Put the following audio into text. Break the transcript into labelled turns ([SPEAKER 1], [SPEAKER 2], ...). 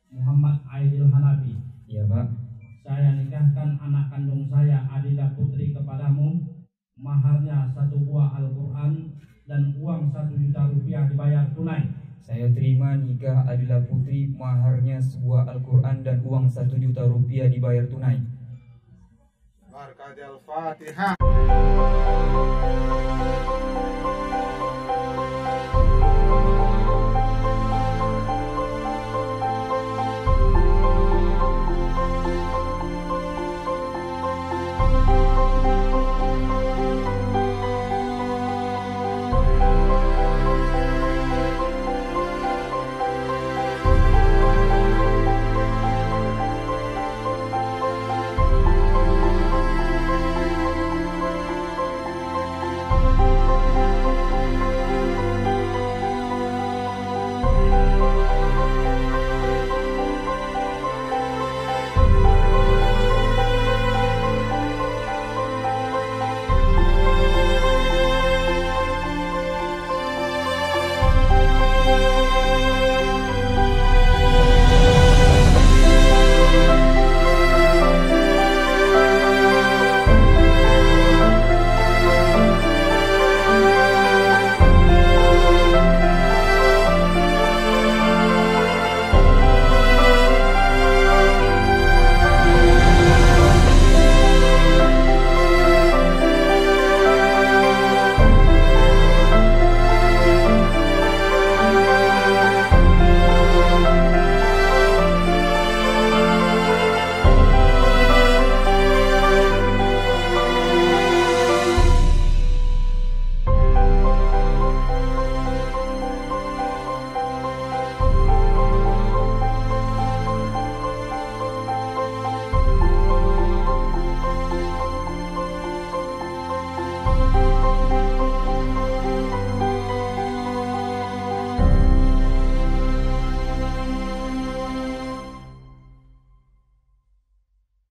[SPEAKER 1] Muhammad Aidil Hanafi.
[SPEAKER 2] Iya Pak.
[SPEAKER 1] Saya nikahkan anak kandung saya Adila Putri kepadamu. Maharnya 1 buah Al-Quran dan uang 1 juta rupiah dibayar tunai.
[SPEAKER 2] Saya terima nikah Adila Putri, maharnya sebuah Al-Quran dan uang 1 juta rupiah dibayar tunai.
[SPEAKER 3] Al-Fatihah.